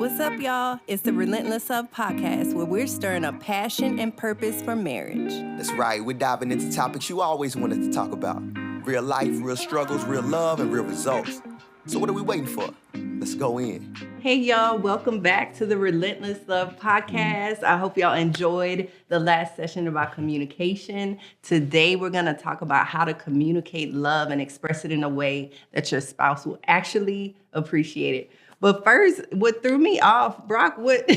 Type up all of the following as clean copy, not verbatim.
What's up, y'all? It's the Relentless podcast where we're stirring up passion and purpose for marriage. That's right. We're diving into topics you always wanted to talk about. Real life, real struggles, real love, and real results. So what are we waiting for? Let's go in. Hey, y'all. Welcome back to the Relentless Love podcast. I hope y'all enjoyed the last session about communication. Today, we're going to talk about how to communicate love and express it in a way that your spouse will actually appreciate it. But first, what threw me off, Brock, what?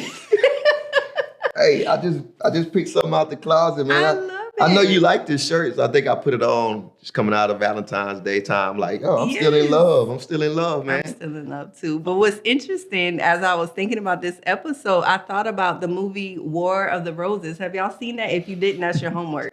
Hey, I just picked something out the closet, man. I love it. I know you like this shirt, so I think I put it on just coming out of Valentine's Day time. Like, I'm still in love. I'm still in love, man. I'm still in love, too. But what's interesting, as I was thinking about this episode, I thought about the movie War of the Roses. Have y'all seen that? If you didn't, that's your homework.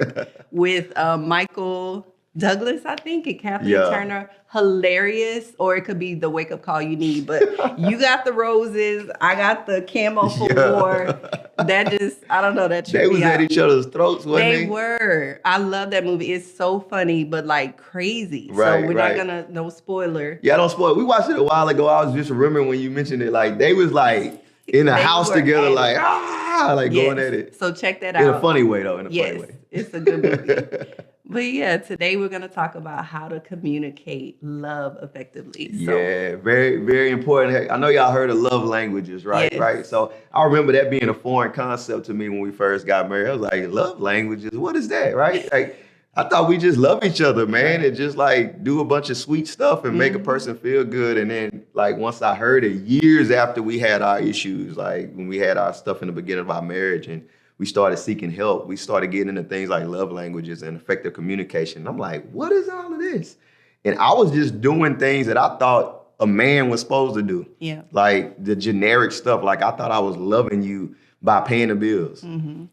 With Michael Douglas, I think, and Kathleen Turner. Hilarious, or it could be the wake-up call you need. But you got the roses, I got the camo for war. That just, I don't know, that tripped They was me at out. each other's throats, wasn't they? They were. I love that movie. It's so funny, but like crazy. Right, so we're right. not gonna, no spoiler. Yeah, don't spoil it. We watched it a while ago. I was just remembering when you mentioned it. Like, they was like in a They house were together, at like, Yes. going at it. So check that out. In a funny way, though, Yes, funny way. it's a good movie. But yeah, today we're going to talk about how to communicate love effectively. So, Yeah, very, very important. I know y'all heard of love languages, right? Yes. Right. So I remember that being a foreign concept to me when we first got married. I was like, love languages? What is that? Right? Like, I thought we just love each other, man, and just like do a bunch of sweet stuff and make a person feel good. And then like once I heard it years after we had our issues, like when we had our stuff in the beginning of our marriage and we started seeking help, we started getting into things like love languages and effective communication. I'm like, what is all of this? And I was just doing things that I thought a man was supposed to do. yeah. Like the generic stuff. Like I thought I was loving you by paying the bills.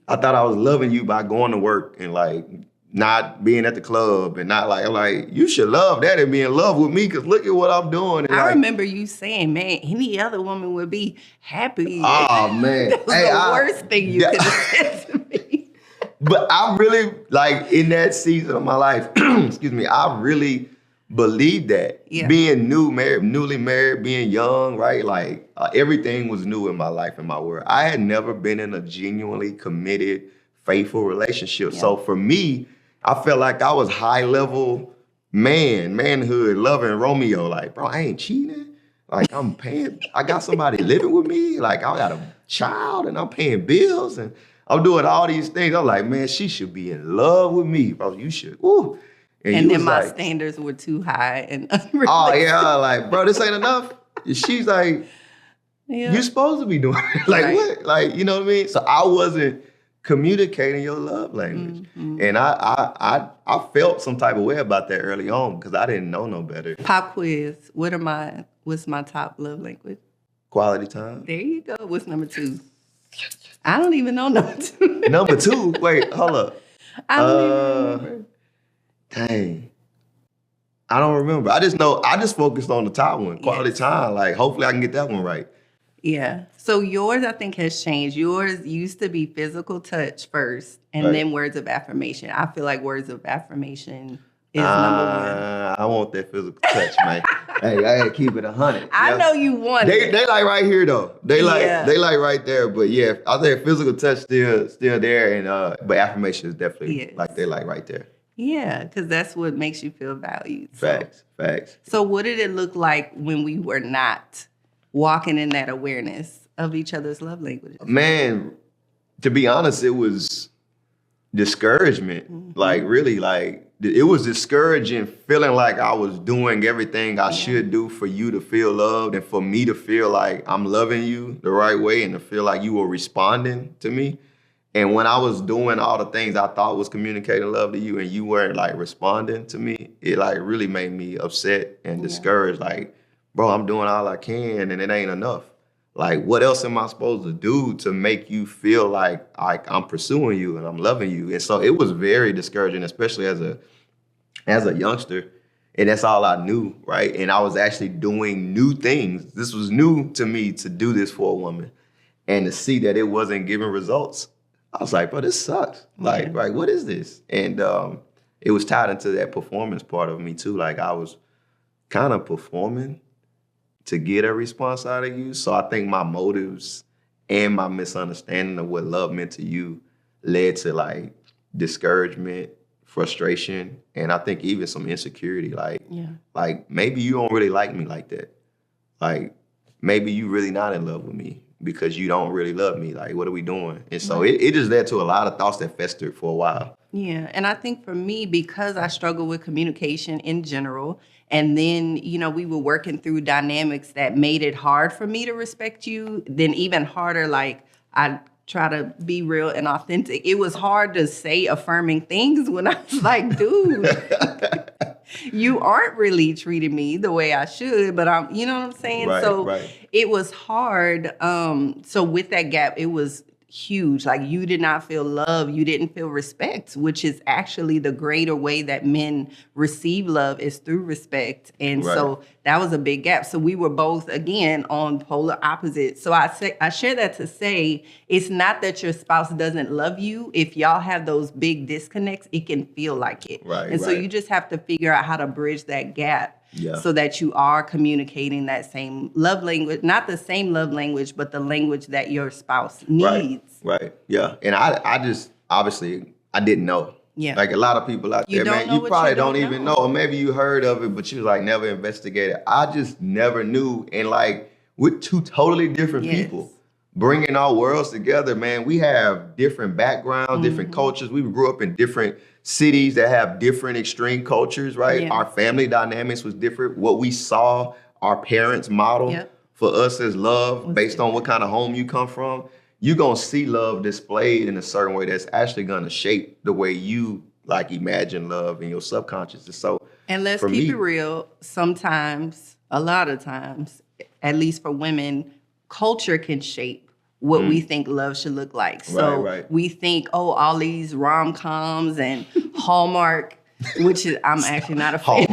I thought I was loving you by going to work and like not being at the club and not like, I'm like, you should love that and be in love with me because look at what I'm doing. And I like, remember you saying, man, any other woman would be happy. oh man. That was the worst thing you could have said to me. But I really, like in that season of my life, excuse me, I really believed that. Yeah. Being newly married, being young, right? Like everything was new in my life and my world. I had never been in a genuinely committed, faithful relationship. Yeah. So for me, I felt like I was high level manhood, loving Romeo. Like, bro, I ain't cheating. Like I'm paying, I got somebody living with me. Like I got a child and I'm paying bills and I'm doing all these things. I'm like, man, she should be in love with me, bro. You should. Ooh. And you then was my like, standards were too high and unrealistic. oh yeah, like, bro, this ain't enough. She's like, Yeah. you're supposed to be doing it. Like Right. what? Like, you know what I mean? So I wasn't communicating your love language. And I felt some type of way about that early on because I didn't know no better. Pop quiz. What's my top love language? Quality time. There you go. What's number 2? I don't even know number 2. Number 2, wait, hold up. I don't even remember. Dang. I don't remember. I just know, I just focused on the top one, quality Yes. time. Like, hopefully I can get that one right. Yeah. So yours, I think, has changed. Yours used to be physical touch first and Right. then words of affirmation. I feel like words of affirmation is number 1. I want that physical touch, man. Hey, I had to keep it 100. I know you want They it. like right here though. They like Yeah. they like right there. But yeah, I think physical touch still there, and but affirmation is definitely Yes. like they like right there. Yeah, because that's what makes you feel valued. So- Facts. So what did it look like when we were not walking in that awareness of each other's love languages? Man, to be honest, it was discouragement. Like really, like it was discouraging, feeling like I was doing everything I should do for you to feel loved and for me to feel like I'm loving you the right way and to feel like you were responding to me. And when I was doing all the things I thought was communicating love to you and you weren't like responding to me, it like really made me upset and discouraged. Like, bro, I'm doing all I can and it ain't enough. Like, what else am I supposed to do to make you feel like I'm pursuing you and I'm loving you? And so it was very discouraging, especially as a youngster. And that's all I knew, right? And I was actually doing new things. This was new to me to do this for a woman and to see that it wasn't giving results. I was like, bro, this sucks. Like, what is this? And it was tied into that performance part of me too. Like I was kind of performing to get a response out of you. So I think my motives and my misunderstanding of what love meant to you led to like discouragement, frustration, and I think even some insecurity. Like maybe you don't really like me like that. Like maybe you really not in love with me because you don't really love me. Like, what are we doing? And so it just led to a lot of thoughts that festered for a while. Yeah. And I think for me, because I struggle with communication in general, and then, we were working through dynamics that made it hard for me to respect you, then even harder, like I try to be real and authentic. It was hard to say affirming things when I was like, dude, you aren't really treating me the way I should, but you know what I'm saying? It was hard. So with that gap, it was huge. Like, you did not feel love. You didn't feel respect, which is actually the greater way that men receive love is through respect. And so that was a big gap. So we were both, again, on polar opposites. So I share that to say it's not that your spouse doesn't love you. If y'all have those big disconnects, it can feel like it. So you just have to figure out how to bridge that gap. So that you are communicating that same love language, not the same love language, but the language that your spouse needs. Yeah. And I just, obviously, I didn't know. Like a lot of people out there, man, you probably don't even know. Or maybe you heard of it, but you like never investigated. I just never knew. And like, we're two totally different people. Bringing our worlds together, man, we have different backgrounds, different cultures. We grew up in different cities that have different extreme cultures, right? Our family dynamics was different. What we saw our parents model for us as love based on what kind of home you come from, you're going to see love displayed in a certain way that's actually going to shape the way you like imagine love in your subconscious. And let's keep it real. Sometimes, a lot of times, at least for women, culture can shape what we think love should look like. So we think, all these rom-coms and Hallmark, which is, I'm actually not a fan.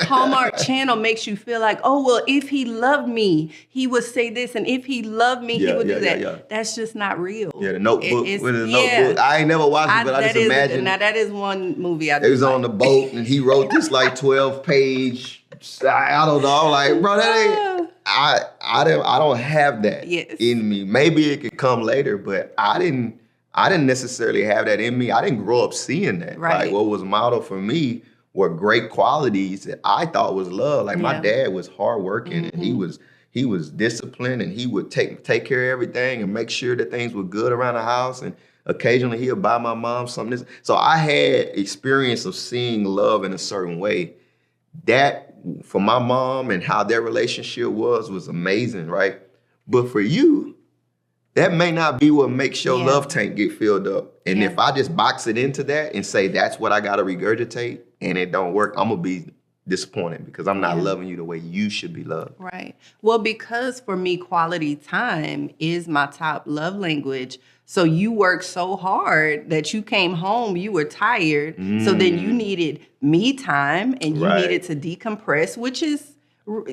Hallmark Channel makes you feel like, if he loved me, he would say this. And if he loved me, he would do that. That's just not real. The Notebook. Notebook. I ain't never watched it, but I just imagine. Now, that is one movie I It was on the boat, and he wrote this like 12-page, I don't know. I'm like, bro, that ain't... I don't have that in me. Maybe it could come later, but I didn't necessarily have that in me. I didn't grow up seeing that. Like, what was modeled for me were great qualities that I thought was love. Like, my dad was hardworking and he was disciplined, and he would take care of everything and make sure that things were good around the house. And occasionally he'll buy my mom something. So I had experience of seeing love in a certain way. That, for my mom and how their relationship was amazing, right? But for you, that may not be what makes your love tank get filled up. And if I just box it into that and say that's what I got to regurgitate and it don't work, I'm going to be disappointed because I'm not loving you the way you should be loved. Right. Well, because for me, quality time is my top love language. So you worked so hard that you came home, you were tired. So then you needed me time and you needed to decompress,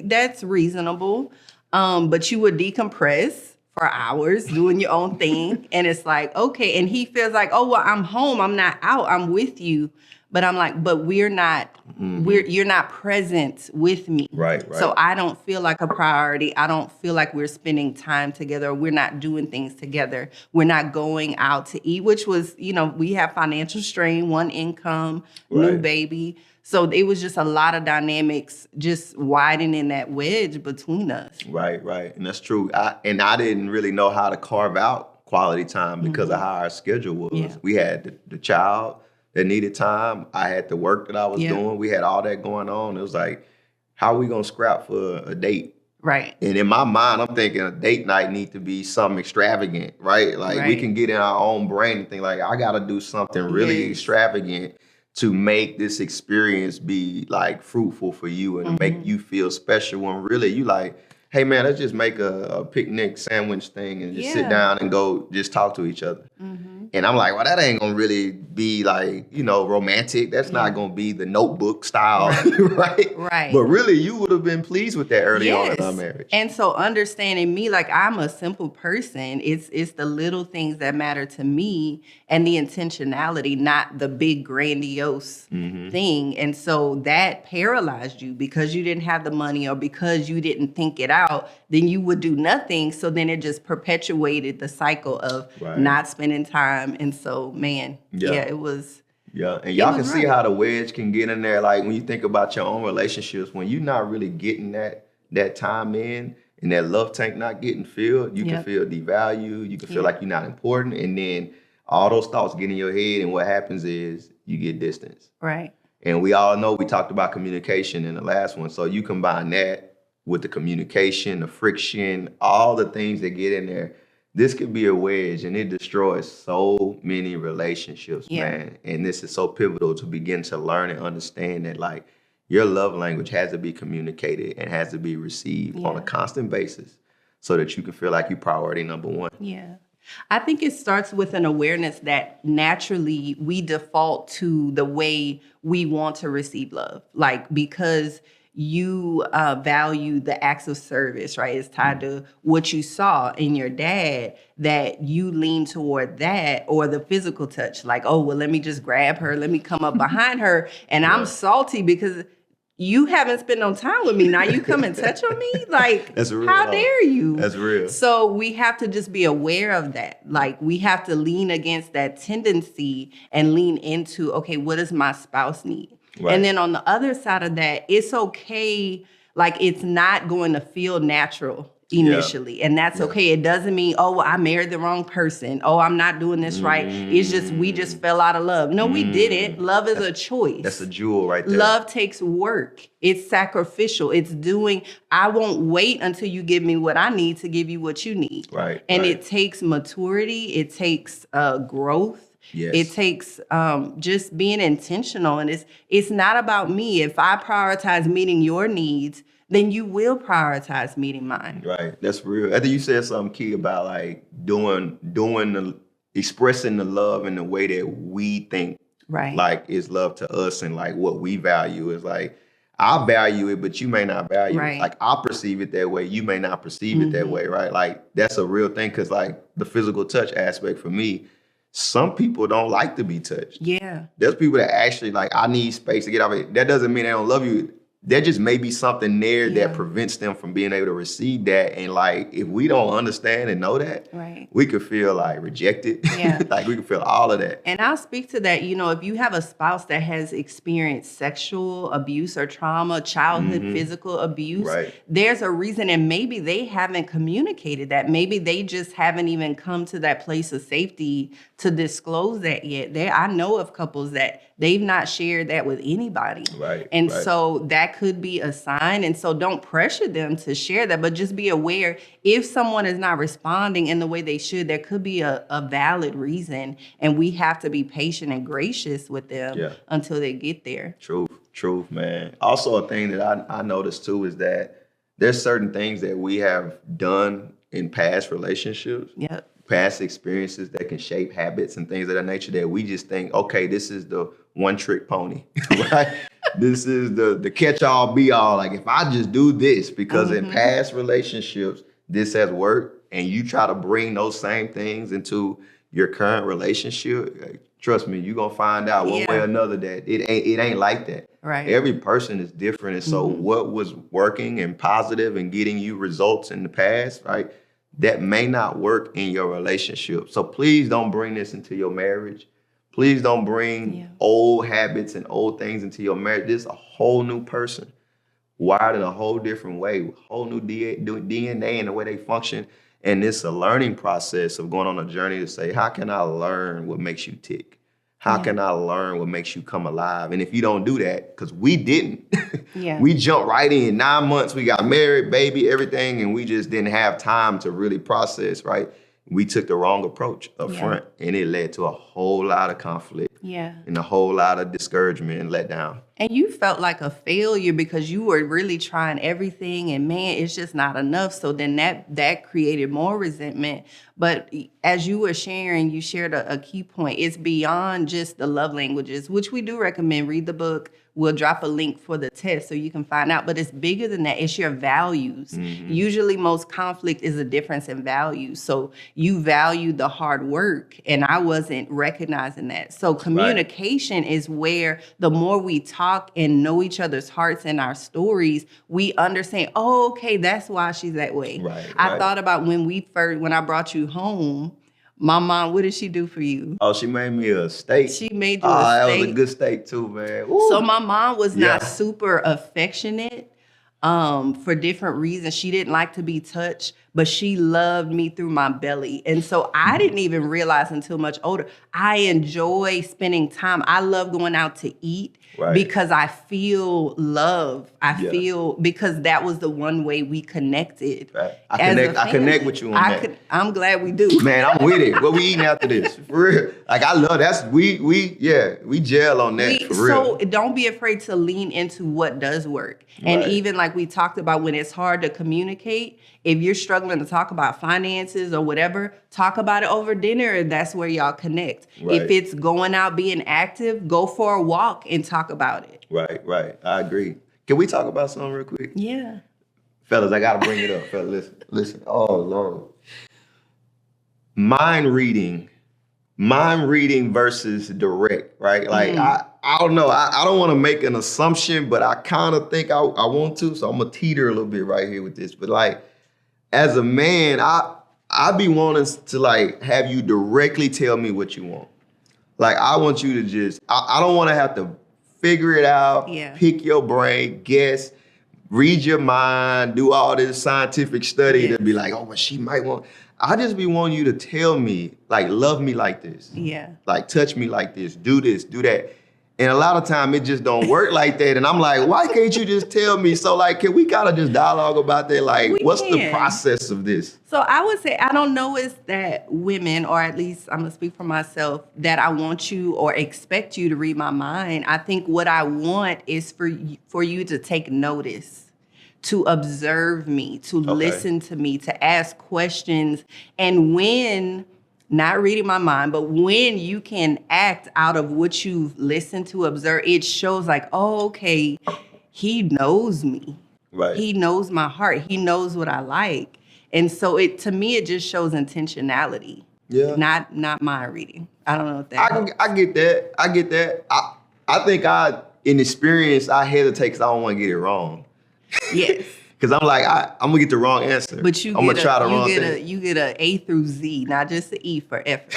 that's reasonable. But you would decompress for hours doing your own thing. And it's like, okay. And he feels like, I'm home. I'm not out. I'm with you. But I'm like, but we're not, you're not present with me. Right. So I don't feel like a priority. I don't feel like we're spending time together. We're not doing things together. We're not going out to eat, which was, we have financial strain, one income, new baby. So it was just a lot of dynamics just widening that wedge between us. Right. And that's true. I didn't really know how to carve out quality time because of how our schedule was. We had the child that needed time. I had the work that I was doing. We had all that going on. It was like, how are we going to scrap for a date? Right. And in my mind, I'm thinking a date night need to be something extravagant, right? Like we can get in our own brain and think like, I got to do something really extravagant to make this experience be like fruitful for you and make you feel special. When really you like, hey man, let's just make a picnic sandwich thing and just sit down and go just talk to each other. And I'm like, well, that ain't gonna really be like, romantic. That's not gonna be the Notebook style, right? Right. But really, you would have been pleased with that early on in our Yes. marriage. And so understanding me, like I'm a simple person. It's the little things that matter to me and the intentionality, not the big grandiose thing. And so that paralyzed you because you didn't have the money or because you didn't think it out, then you would do nothing. So then it just perpetuated the cycle of not spending time. And so, man, it was. Yeah, and y'all can see how the wedge can get in there. Like when you think about your own relationships, when you're not really getting that time in and that love tank not getting filled, you can feel devalued. You can feel like you're not important. And then all those thoughts get in your head. And what happens is you get distance. Right. And we all know we talked about communication in the last one. So you combine that with the communication, the friction, all the things that get in there. This could be a wedge, and it destroys so many relationships, man. And this is so pivotal to begin to learn and understand that, like, your love language has to be communicated and has to be received on a constant basis so that you can feel like you're priority number one. Yeah. I think it starts with an awareness that naturally we default to the way we want to receive love, like because you value the acts of service, right? It's tied to what you saw in your dad, that you lean toward that, or the physical touch, like, oh, well, let me just grab her, let me come up behind her, and I'm salty because you haven't spent no time with me. Now you come and touch on me? Like, That's real. How dare you? That's real. So we have to just be aware of that. Like, we have to lean against that tendency and lean into, okay, what does my spouse need? Right. And then on the other side of that, it's okay. Like, it's not going to feel natural initially. And that's okay. It doesn't mean, oh, well, I married the wrong person. Oh, I'm not doing this right. It's just, we just fell out of love. No, we didn't. Love is a choice. That's a jewel right there. Love takes work. It's sacrificial. It's doing, I won't wait until you give me what I need to give you what you need. Right. And it takes maturity. It takes growth. Yes. It takes just being intentional. And it's not about me. If I prioritize meeting your needs, then you will prioritize meeting mine. Right. That's real. I think you said something key about like expressing the love in the way that we think like is love to us, and like what we value is like, I value it, but you may not value it. Like, I perceive it that way. You may not perceive it that way, right? Like, that's a real thing, because like the physical touch aspect for me, some people don't like to be touched. Yeah. There's people that actually like, I need space to get out of it. That doesn't mean they don't love you. There just may be something there that prevents them from being able to receive that. And like, if we don't understand and know that, we could feel like rejected. Yeah. Like, we could feel all of that. And I'll speak to that. You know, if you have a spouse that has experienced sexual abuse or trauma, childhood physical abuse, there's a reason. And maybe they haven't communicated that. Maybe they just haven't even come to that place of safety to disclose that yet. I know of couples that they've not shared that with anybody. And so that could be a sign. And so don't pressure them to share that, but just be aware if someone is not responding in the way they should, there could be a valid reason. And we have to be patient and gracious with them until they get there. Truth, man. Also, a thing that I noticed too is that there's certain things that we have done in past relationships. Past experiences that can shape habits and things of that nature that we just think, okay, this is the one trick pony, right? This is the catch all be all. Like, if I just do this, because in past relationships, this has worked, and you try to bring those same things into your current relationship, like, trust me, you're gonna find out one way or another that it ain't like that. Every person is different. And so what was working and positive and getting you results in the past, right? That may not work in your relationship. So please don't bring this into your marriage. Please don't bring old habits and old things into your marriage. This is a whole new person, wired in a whole different way, whole new DNA and the way they function. And it's a learning process of going on a journey to say, how can I learn what makes you tick? How can I learn what makes you come alive? And if you don't do that, because we didn't, we jumped right in. 9 months, we got married, baby, everything, and we just didn't have time to really process, right? We took the wrong approach up front, and it led to a whole lot of conflict and a whole lot of discouragement and letdown. And you felt like a failure because you were really trying everything and man, it's just not enough. So then that created more resentment. But as you were sharing, you shared a key point. It's beyond just the love languages, which we do recommend. Read the book. We'll drop a link for the test so you can find out. But it's bigger than that. It's your values. Usually most conflict is a difference in values. So you value the hard work and I wasn't recognizing that. So communication is where the more we talk and know each other's hearts and our stories, we understand, oh, okay, that's why she's that way. I thought about when I brought you home, my mom, what did she do for you? Oh, she made me a steak. She made you a steak. That was a good steak too, man. Ooh. So my mom was not super affectionate for different reasons. She didn't like to be touched, but she loved me through my belly. And so I didn't even realize until much older, I enjoy spending time. I love going out to eat because I feel love. I feel, because that was the one way we connected. I connect with you on that. I'm glad we do. Man, I'm with it. What we eating after this? For real. Like, I love that. We gel on that for real. So don't be afraid to lean into what does work. And even like we talked about when it's hard to communicate, if you're struggling to talk about finances or whatever, talk about it over dinner. That's where y'all connect. If it's going out, being active, go for a walk and talk about it. Right. I agree. Can we talk about something real quick? Yeah. Fellas, I got to bring it up. Fellas, listen. Oh, Lord. Mind reading versus direct, right? Like, I don't know. I don't want to make an assumption, but I kind of think I want to. So I'm going to teeter a little bit right here with this. But like, as a man, I be wanting to like have you directly tell me what you want. Like, I want you to just, I don't want to have to figure it out, pick your brain, guess, read your mind, do all this scientific study to be like, oh, well, she might want. I just be wanting you to tell me, like, love me like this. Yeah. Like, touch me like this, do that. And a lot of time it just don't work like that. And I'm like, why can't you just tell me? So like, can we kind of just dialogue about that? Like, what's the process of this? So I would say, I don't know is that women, or at least I'm gonna speak for myself, that I want you or expect you to read my mind. I think what I want is for you to take notice, to observe me, to listen to me, to ask questions. And when, not reading my mind, but when you can act out of what you've listened to, observe, it shows like, oh, okay, he knows me. Right. He knows my heart. He knows what I like. And so to me, it just shows intentionality. Yeah. Not mind reading. I don't know if that helps. I get that. I think in experience, I hesitate because I don't want to get it wrong. Yes. Because I'm like, I'm gonna get the wrong answer. But I'm gonna try the wrong thing. You get an A through Z, not just an E for effort.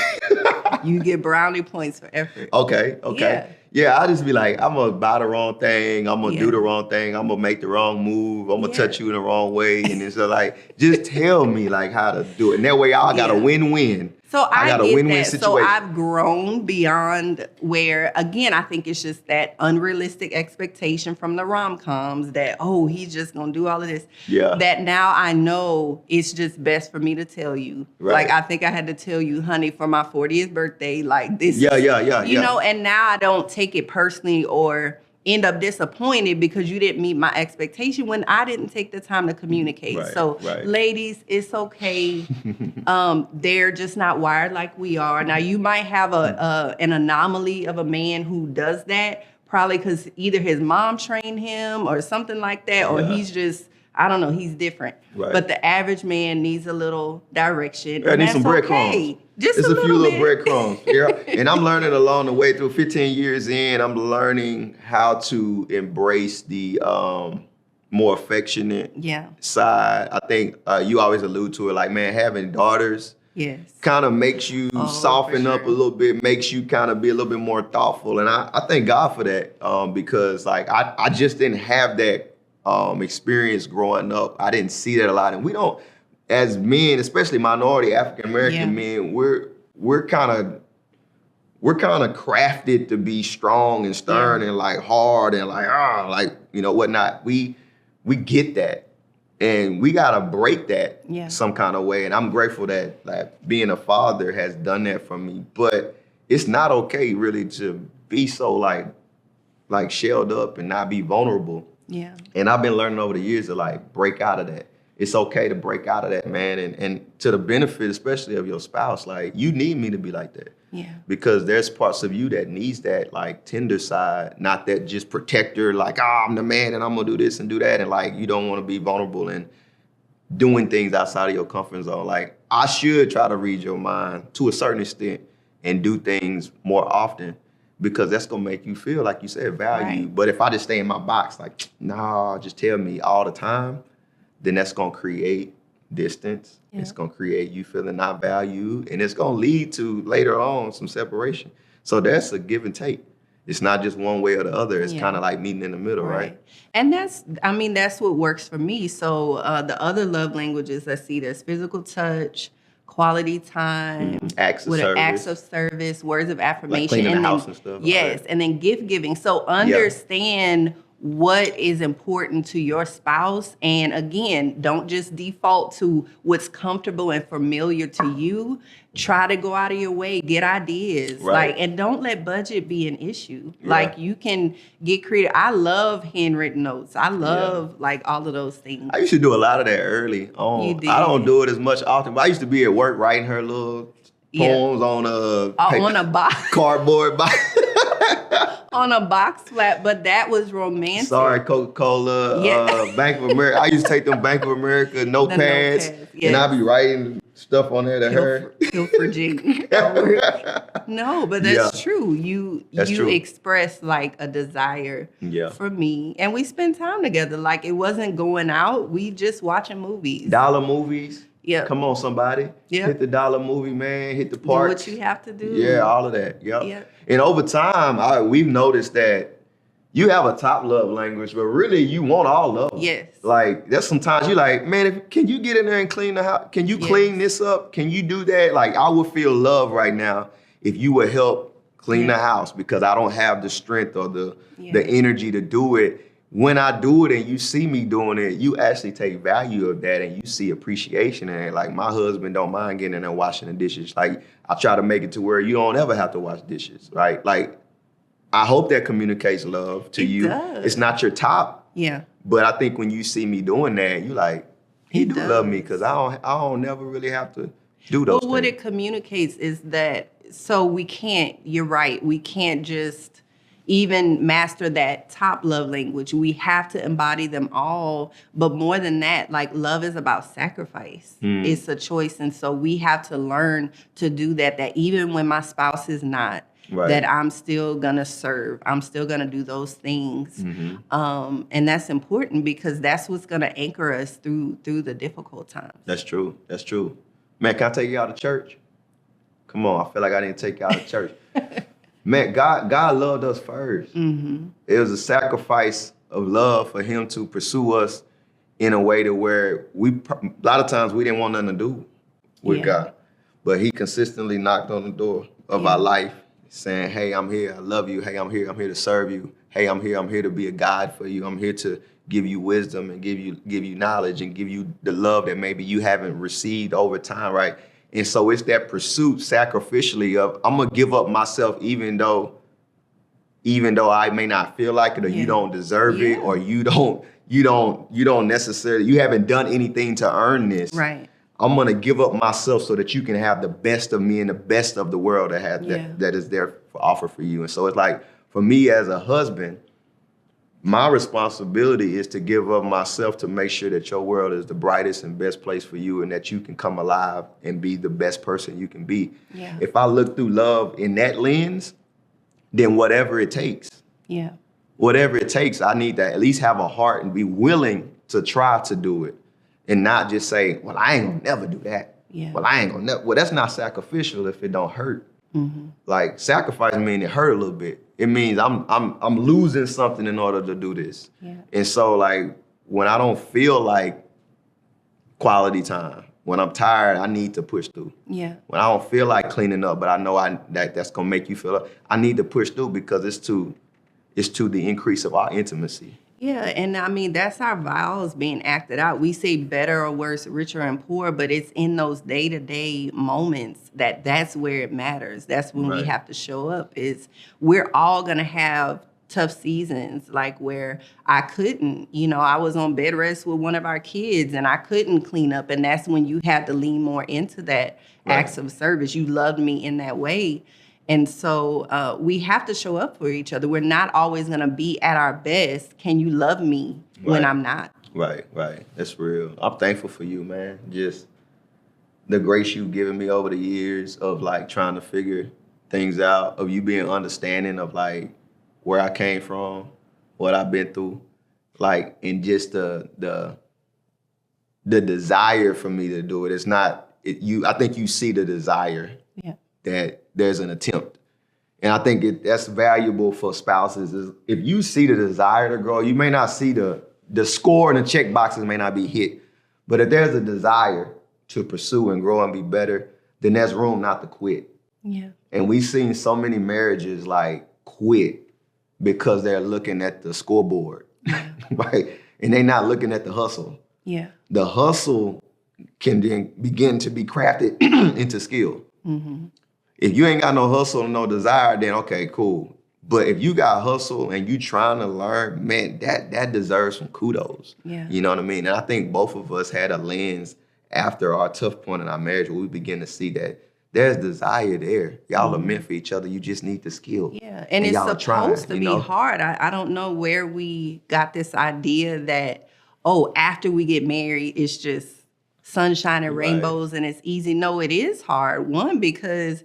You get brownie points for effort. Okay. Yeah, I just be like, I'm gonna buy the wrong thing. I'm gonna do the wrong thing. I'm gonna make the wrong move. I'm gonna touch you in the wrong way. And it's like, just tell me like how to do it. And that way, I got a win-win. So I got a win-win situation. So I've grown beyond where, again, I think it's just that unrealistic expectation from the rom-coms that, oh, he's just going to do all of this. Yeah. That now I know it's just best for me to tell you. Right. Like, I think I had to tell you, honey, for my 40th birthday, like this. Yeah. You know, and now I don't take it personally or end up disappointed because you didn't meet my expectation when I didn't take the time to communicate. Ladies, it's okay. They're just not wired like we are. Now, you might have an anomaly of a man who does that, probably because either his mom trained him or something like that, or he's just, I don't know, he's different. Right. But the average man needs a little direction. I need some breadcrumbs. Just a few little bit. breadcrumbs. Yeah. And I'm learning along the way through 15 years in, I'm learning how to embrace the more affectionate side. I think you always allude to it, like, man, having daughters kind of makes you soften up a little bit, makes you kind of be a little bit more thoughtful. And I thank God for that because like I just didn't have that experience growing up. I didn't see that a lot. And we don't, as men, especially minority African-American men, we're kind of crafted to be strong and stern and like hard and like, you know, whatnot. We get that. And we gotta break that some kind of way. And I'm grateful that like being a father has done that for me. But it's not okay really to be so like like shelled up and not be vulnerable. Yeah. And I've been learning over the years to like break out of that. It's okay to break out of that, man. And to the benefit, especially of your spouse, like you need me to be like that. Yeah. Because there's parts of you that needs that like tender side, not that just protector, like, I'm the man and I'm gonna do this and do that. And like, you don't wanna be vulnerable and doing things outside of your comfort zone. Like I should try to read your mind to a certain extent and do things more often because that's gonna make you feel, like you said, valued. Right. But if I just stay in my box, like, nah, just tell me all the time, then that's gonna create distance. Yeah. It's gonna create you feeling not valued, and it's gonna lead to later on some separation. So that's a give and take. It's not just one way or the other. It's kind of like meeting in the middle, right? And that's what works for me. So the other love languages I see, there's physical touch, quality time, acts of service, words of affirmation, like cleaning and the then, house and stuff. yes, and then gift giving. So understand what is important to your spouse. And again, don't just default to what's comfortable and familiar to you. Try to go out of your way, get ideas. Right. And don't let budget be an issue. Yeah. Like you can get creative. I love handwritten notes. I love like all of those things. I used to do a lot of that early on. You did. I don't do it as much often, but I used to be at work writing her little poems on a box. cardboard box. On a box flap, but that was romantic. Sorry, Coca-Cola, Bank of America. I used to take them Bank of America notepads, and I'd be writing stuff on there to her. Pilferging. No, but that's true. You express like a desire for me, and we spend time together. Like it wasn't going out. We just watching movies. Dollar movies. Yeah. Come on, somebody. Yeah. Hit the dollar movie, man. Hit the park. Do what you have to do. Yeah, all of that. Yep. Yeah. And over time, we've noticed that you have a top love language, but really you want all love. Yes. Like there's sometimes you like, man, can you get in there and clean the house? Can you clean this up? Can you do that? Like I would feel love right now if you would help clean the house because I don't have the strength or the energy to do it. When I do it and you see me doing it, you actually take value of that and you see appreciation in it. Like my husband don't mind getting in there washing the dishes. Like I try to make it to where you don't ever have to wash dishes, right? Like I hope that communicates love to you. Does. It's not your top. Yeah. But I think when you see me doing that, you like, he do love me because I don't never really have to do those things. What it communicates is that, so we can't, you're right, we can't just even master that top love language. We have to embody them all. But more than that, like love is about sacrifice. It's a choice. And so we have to learn to do that even when my spouse is not, that I'm still gonna serve. I'm still gonna do those things. And that's important because that's what's gonna anchor us through the difficult times. That's true. That's true. Man, can I take you out of church? Come on, I feel like I didn't take you out of church. Man, God loved us first. It was a sacrifice of love for him to pursue us in a way to where a lot of times we didn't want nothing to do with God. But he consistently knocked on the door of our life saying, hey, I'm here. I love you. Hey, I'm here to serve you. Hey, I'm here to be a guide for you. I'm here to give you wisdom and give you knowledge and give you the love that maybe you haven't received over time, right? And so it's that pursuit sacrificially of I'm gonna give up myself even though I may not feel like it or you don't deserve it or you don't necessarily, you haven't done anything to earn this. Right. I'm gonna give up myself so that you can have the best of me and the best of the world that is there for offer for you. And so it's like for me as a husband, my responsibility is to give up myself to make sure that your world is the brightest and best place for you and that you can come alive and be the best person you can be. Yeah. If I look through love in that lens, then whatever it takes. Yeah. Whatever it takes, I need to at least have a heart and be willing to try to do it and not just say, well, I ain't gonna never do that. Yeah. Well, I ain't gonna never. Well, that's not sacrificial if it don't hurt. Like sacrifice means it hurt a little bit. It means I'm losing something in order to do this. Yeah. And so like when I don't feel like quality time, when I'm tired, I need to push through. Yeah. When I don't feel like cleaning up, but I know that's gonna make you feel I need to push through because it's to the increase of our intimacy. Yeah, and I mean, that's our vows being acted out. We say better or worse, richer and poor, but it's in those day-to-day moments that's where it matters. That's when we have to show up. We're all going to have tough seasons, like where I couldn't, I was on bed rest with one of our kids and I couldn't clean up. And that's when you had to lean more into that acts of service. You loved me in that way. And so we have to show up for each other. We're not always going to be at our best. Can you love me when I'm not? Right. That's real. I'm thankful for you, man. Just the grace you've given me over the years of like trying to figure things out, of you being understanding of like where I came from, what I've been through, like, and just the desire for me to do it. It's not you. I think you see the desire that there's an attempt, and I think that's valuable for spouses. Is if you see the desire to grow, you may not see the score and the check boxes may not be hit, but if there's a desire to pursue and grow and be better, then there's room not to quit. Yeah. And we've seen so many marriages like quit because they're looking at the scoreboard, right? And they're not looking at the hustle. Yeah. The hustle can then begin to be crafted into skill. Mm-hmm. If you ain't got no hustle and no desire, then okay, cool. But if you got hustle and you trying to learn, man, that deserves some kudos. Yeah. You know what I mean? And I think both of us had a lens after our tough point in our marriage where we begin to see that there's desire there. Y'all are meant for each other. You just need the skill. Yeah, and it's supposed to be hard. I don't know where we got this idea that, after we get married, it's just sunshine and rainbows and it's easy. No, it is hard. One, because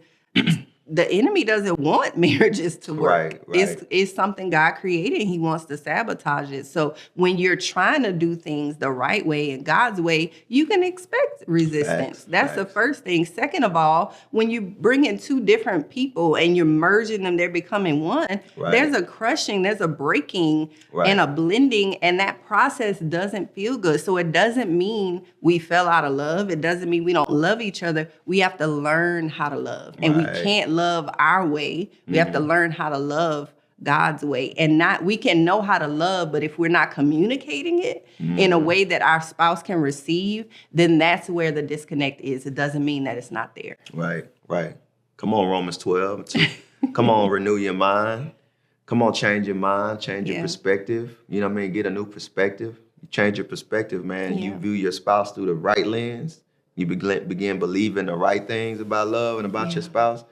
the enemy doesn't want marriages to work. Right. It's something God created and he wants to sabotage it. So when you're trying to do things the right way and God's way, you can expect resistance. That's the first thing. Second of all, when you bring in two different people and you're merging them, they're becoming one, there's a crushing, there's a breaking and a blending, and that process doesn't feel good. So it doesn't mean we fell out of love. It doesn't mean we don't love each other. We have to learn how to love. And we can't love our way. We have to learn how to love God's way. And we can know how to love, but if we're not communicating it in a way that our spouse can receive, then that's where the disconnect is. It doesn't mean that it's not there. Right. Come on, Romans 12. Come on, renew your mind. Come on, change your mind, change your perspective. You know what I mean? Get a new perspective. You change your perspective, man. You view your spouse through the right lens. You begin believing the right things about love and about your spouse.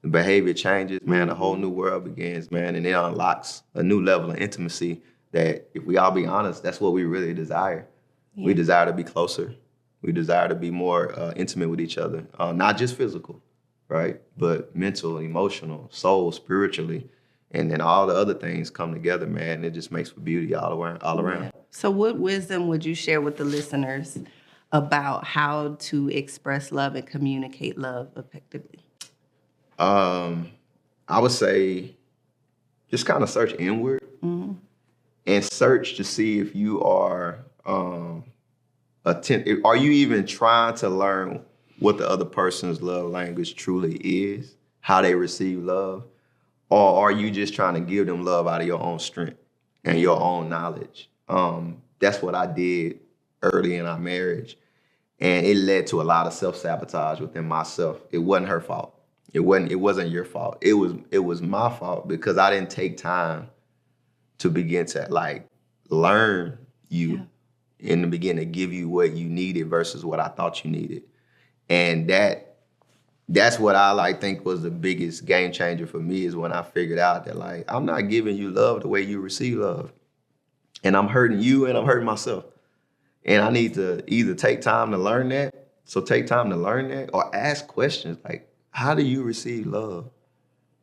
The behavior changes, man. A whole new world begins, man. And it unlocks a new level of intimacy that, if we all be honest, that's what we really desire. Yeah. We desire to be closer. We desire to be more intimate with each other. Not just physical, right? But mental, emotional, soul, spiritually. And then all the other things come together, man. It just makes for beauty all around. Yeah. So what wisdom would you share with the listeners about how to express love and communicate love effectively? I would say just kind of search inward and search to see if you are are you even trying to learn what the other person's love language truly is, how they receive love, or are you just trying to give them love out of your own strength and your own knowledge? That's what I did early in our marriage, and it led to a lot of self-sabotage within myself. It wasn't her fault. It wasn't your fault. It was my fault because I didn't take time to begin to like learn you in the beginning, to give you what you needed versus what I thought you needed. And that's what I think was the biggest game changer for me, is when I figured out that like I'm not giving you love the way you receive love. And I'm hurting you and I'm hurting myself. And I need to either take time to learn that. So take time to learn that, or ask questions like, how do you receive love?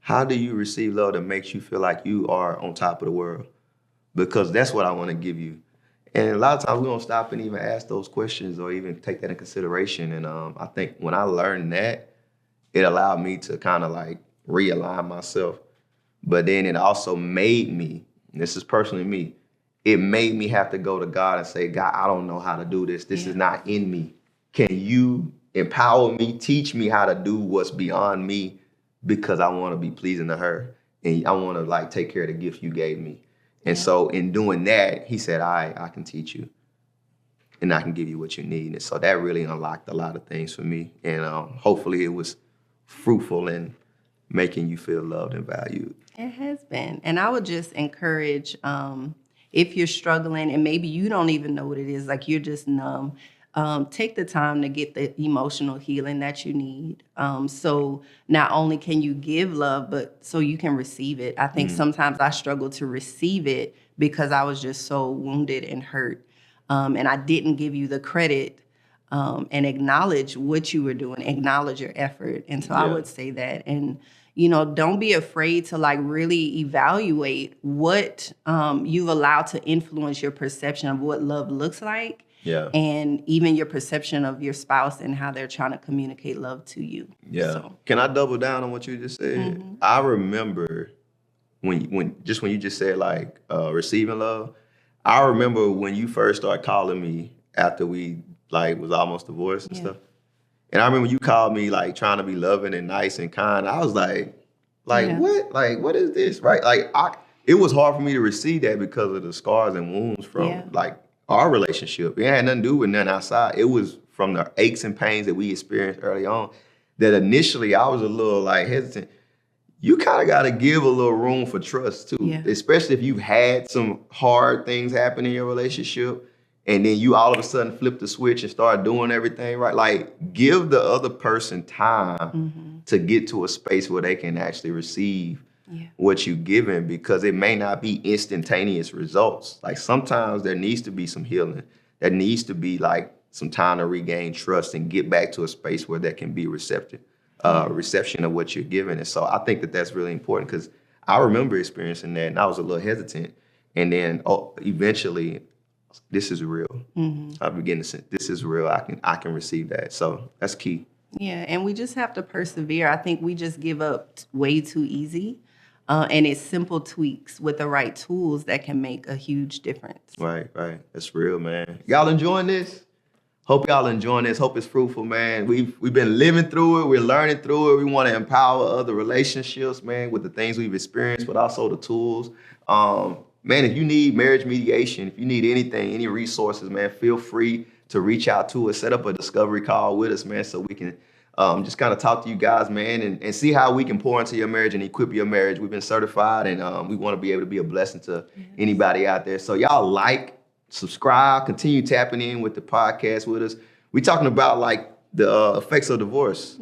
How do you receive love that makes you feel like you are on top of the world? Because that's what I want to give you. And a lot of times we don't stop and even ask those questions or even take that in consideration. And I think when I learned that, it allowed me to kind of like realign myself. But then it also made me, and this is personally me, it made me have to go to God and say, God, I don't know how to do this. This is not in me. Can you empower me, teach me how to do what's beyond me, because I want to be pleasing to her. And I want to like take care of the gift you gave me. And so in doing that, he said, I can teach you and I can give you what you need. And so that really unlocked a lot of things for me. And hopefully it was fruitful and making you feel loved and valued. It has been. And I would just encourage, if you're struggling and maybe you don't even know what it is, like you're just numb, take the time to get the emotional healing that you need. So not only can you give love, but so you can receive it. I think sometimes I struggle to receive it because I was just so wounded and hurt. And I didn't give you the credit and acknowledge what you were doing, acknowledge your effort. And so I would say that. And, you know, don't be afraid to like really evaluate what you've allowed to influence your perception of what love looks like. Yeah. And even your perception of your spouse and how they're trying to communicate love to you. Yeah. So. Can I double down on what you just said? I remember when you just said like receiving love. I remember when you first started calling me after we like was almost divorced and stuff. And I remember you called me like trying to be loving and nice and kind. I was like what? Like, what is this? Right? Like it was hard for me to receive that because of the scars and wounds from like our relationship. It had nothing to do with nothing outside. It was from the aches and pains that we experienced early on that initially I was a little like hesitant. You kind of got to give a little room for trust too, especially if you've had some hard things happen in your relationship and then you all of a sudden flip the switch and start doing everything right. Like give the other person time to get to a space where they can actually receive what you're giving, because it may not be instantaneous results. Like sometimes there needs to be some healing. There needs to be like some time to regain trust and get back to a space where there can be reception of what you're giving. And so I think that that's really important, because I remember experiencing that and I was a little hesitant. And then eventually, this is real. I began to say, this is real. I can receive that. So that's key. Yeah, and we just have to persevere. I think we just give up way too easy. And it's simple tweaks with the right tools that can make a huge difference. Right. That's real, man. Y'all enjoying this? Hope y'all enjoying this. Hope it's fruitful, man. We've been living through it. We're learning through it. We want to empower other relationships, man, with the things we've experienced, but also the tools. Man, if you need marriage mediation, if you need anything, any resources, man, feel free to reach out to us. Set up a discovery call with us, man, so we can just kind of talk to you guys, man, and see how we can pour into your marriage and equip your marriage. We've been certified, and we want to be able to be a blessing to anybody out there. So y'all like, subscribe, continue tapping in with the podcast with us. We're talking about like the effects of divorce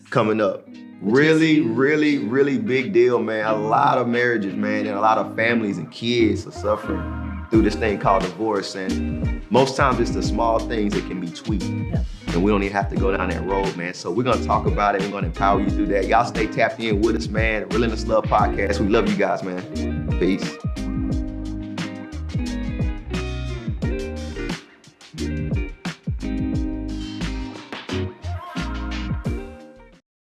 coming up. Really, really, really big deal, man. A lot of marriages, man, and a lot of families and kids are suffering through this thing called divorce. And most times it's the small things that can be tweaked. And we don't even have to go down that road, man. So we're going to talk about it. We're going to empower you through that. Y'all stay tapped in with us, man. Relentless Love Podcast. We love you guys, man. Peace.